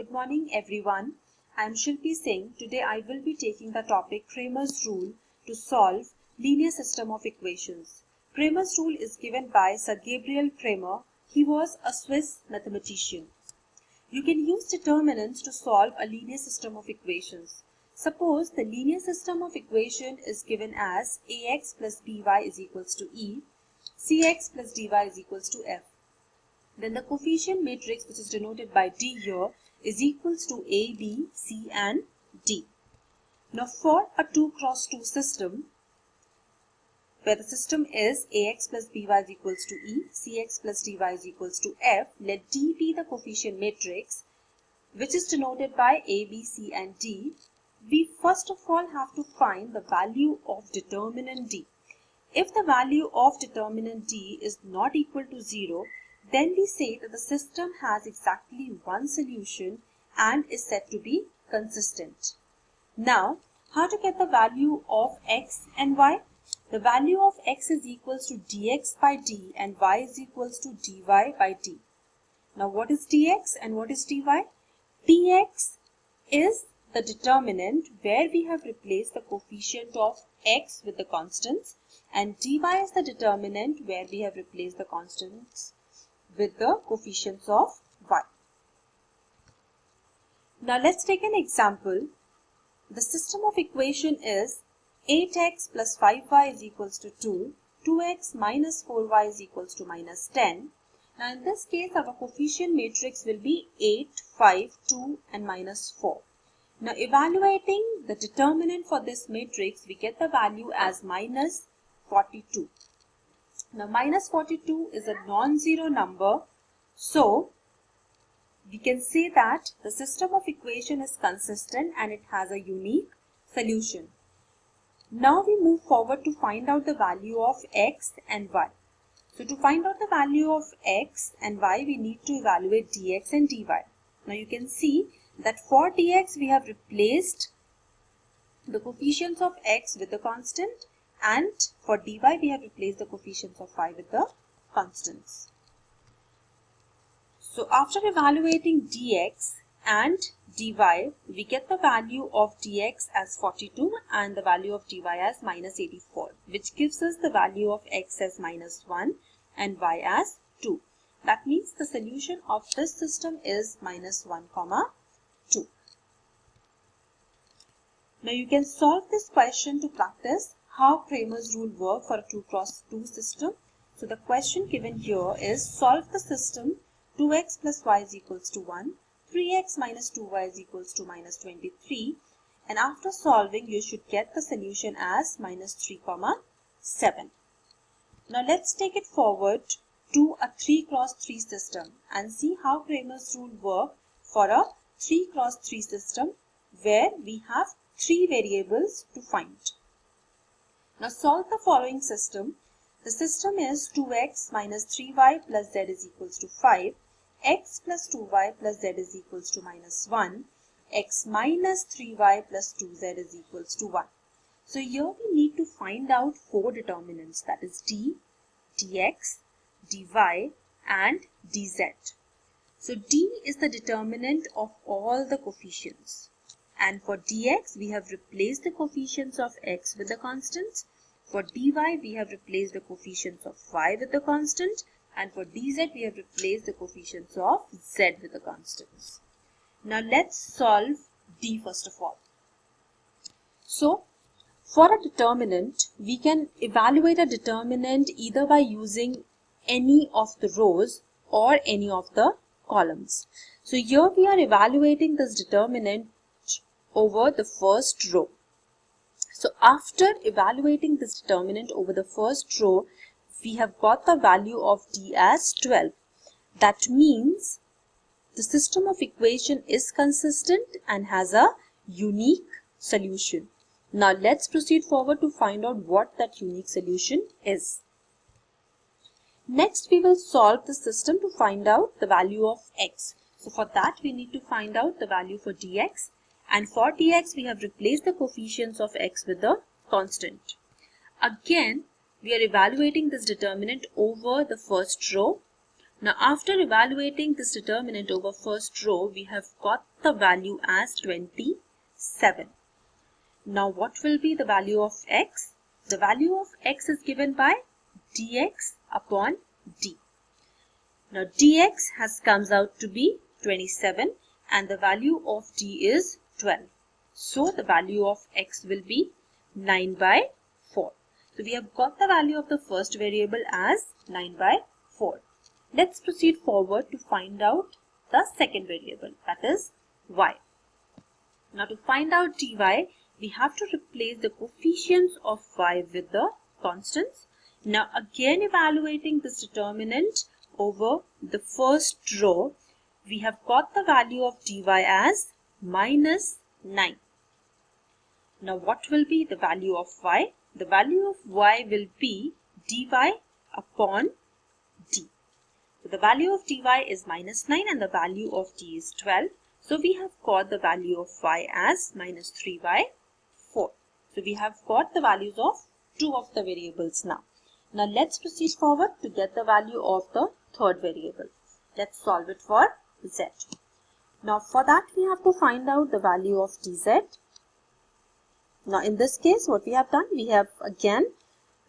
Good morning everyone. I am Shilpi Singh. Today I will be taking the topic Cramer's rule to solve linear system of equations. Cramer's rule is given by Sir Gabriel Cramer. He was a Swiss mathematician. You can use determinants to solve a linear system of equations. Suppose the linear system of equation is given as ax plus by is equals to e, cx plus dy is equals to f. Then the coefficient matrix, which is denoted by D here, is equals to A, B, C and D. Now for a 2 cross 2 system, where the system is ax plus by is equals to E, cx plus dy is equals to f, let D be the coefficient matrix, which is denoted by A, B, C and D. We first of all have to find the value of determinant D. If the value of determinant D is not equal to 0, then we say that the system has exactly one solution and is said to be consistent. Now, how to get the value of x and y? The value of x is equals to dx by d and y is equals to dy by d. Now, what is dx and what is dy? Dx is the determinant where we have replaced the coefficient of x with the constants, and dy is the determinant where we have replaced the constants with the coefficients of y. Now let's take an example. The system of equation is 8x plus 5y is equals to 2, 2x minus 4y is equals to minus 10. Now in this case our coefficient matrix will be 8, 5, 2 and minus 4. Now evaluating the determinant for this matrix, we get the value as minus 42. Now minus 42 is a non-zero number, so we can say that the system of equation is consistent and it has a unique solution. Now we move forward to find out the value of x and y. So to find out the value of x and y, we need to evaluate dx and dy. Now you can see that for dx we have replaced the coefficients of x with the constant, and for dy we have replaced the coefficients of y with the constants. So after evaluating dx and dy, we get the value of dx as 42 and the value of dy as minus 84, which gives us the value of x as minus 1 and y as 2. That means the solution of this system is minus 1, 2. Now you can solve this question to practice how Cramer's rule works for a 2 cross 2 system. So the question given here is solve the system 2x plus y is equals to 1, 3x minus 2y is equals to minus 23, and after solving you should get the solution as minus 3, 7. Now let's take it forward to a 3 cross 3 system and see how Cramer's rule works for a 3 cross 3 system where we have 3 variables to find. Now solve the following system. The system is 2x minus 3y plus z is equals to 5, x plus 2y plus z is equals to minus 1, x minus 3y plus 2z is equals to 1. So here we need to find out 4 determinants, that is d, dx, dy and dz. So d is the determinant of all the coefficients. And for dx, we have replaced the coefficients of x with the constants. For dy, we have replaced the coefficients of y with the constant. And for dz, we have replaced the coefficients of z with the constants. Now let's solve d first of all. So for a determinant, we can evaluate a determinant either by using any of the rows or any of the columns. So here we are evaluating this determinant over the first row. So after evaluating this determinant over the first row, we have got the value of d as 12. That means the system of equation is consistent and has a unique solution. Now let's proceed forward to find out what that unique solution is. Next we will solve the system to find out the value of x. So for that we need to find out the value for dx. And for dx, we have replaced the coefficients of x with the constant. Again, we are evaluating this determinant over the first row. Now after evaluating this determinant over first row, we have got the value as 27. Now what will be the value of x? The value of x is given by dx upon d. Now dx comes out to be 27 and the value of d is 12. So the value of x will be 9 by 4. So we have got the value of the first variable as 9 by 4. Let's proceed forward to find out the second variable, that is y. Now to find out dy, we have to replace the coefficients of y with the constants. Now again evaluating this determinant over the first row, we have got the value of dy as minus 9. Now what will be the value of y? The value of y will be dy upon d. So the value of dy is minus 9 and the value of d is 12. So we have got the value of y as minus 3 by 4. So we have got the values of two of the variables now. Now let's proceed forward to get the value of the third variable. Let's solve it for z. Now for that we have to find out the value of dz. Now in this case what we have done, we have again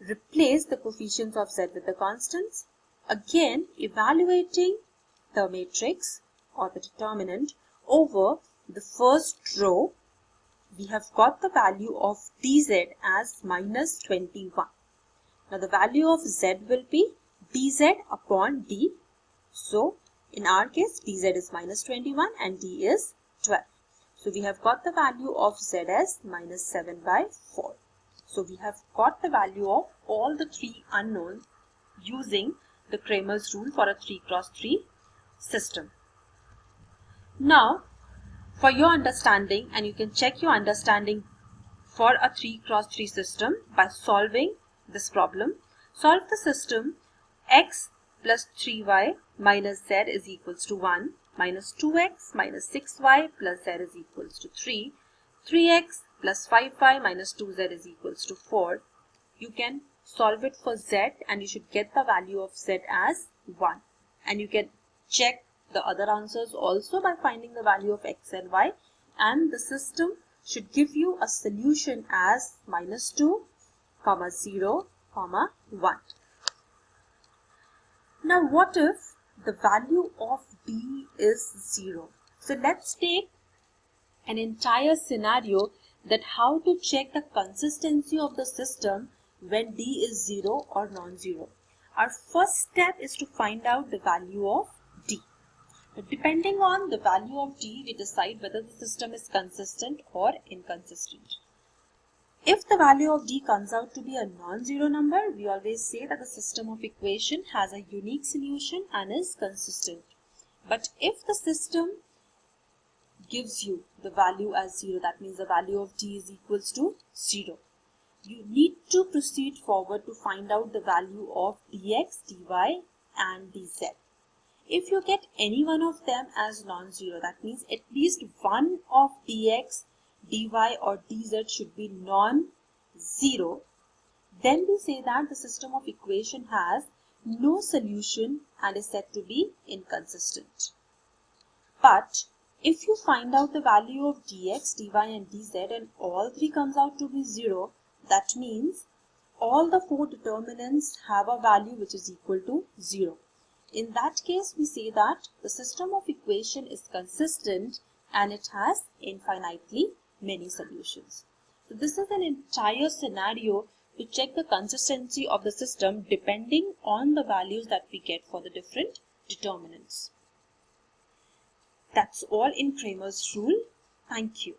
replaced the coefficients of z with the constants. Again evaluating the matrix or the determinant over the first row, we have got the value of dz as minus 21. Now the value of z will be dz upon d. So in our case dz is minus 21 and d is 12. So we have got the value of z as minus 7 by 4. So we have got the value of all the three unknowns using the Cramer's rule for a 3x3 system. Now for your understanding, and you can check your understanding for a 3x3 system by solving this problem. Solve the system x plus 3y minus z is equals to 1, minus 2x minus 6y plus z is equals to 3, 3x plus 5y minus 2z is equals to 4. You can solve it for z and you should get the value of z as 1. And you can check the other answers also by finding the value of x and y, and the system should give you a solution as minus 2, 0, 1. Now what if the value of d is 0? So let's take an entire scenario that how to check the consistency of the system when d is 0 or non-zero. Our first step is to find out the value of d. Depending on the value of d, we decide whether the system is consistent or inconsistent. If the value of d comes out to be a non-zero number, we always say that the system of equation has a unique solution and is consistent. But if the system gives you the value as 0, that means the value of d is equals to 0. You need to proceed forward to find out the value of dx, dy and dz. If you get any one of them as non-zero, that means at least one of dx, dy or dz should be non-zero, then we say that the system of equation has no solution and is said to be inconsistent. But if you find out the value of dx, dy and dz and all three comes out to be 0, that means all the four determinants have a value which is equal to 0. In that case, we say that the system of equation is consistent and it has infinitely many solutions. So this is an entire scenario to check the consistency of the system depending on the values that we get for the different determinants. That's all in Cramer's rule. Thank you.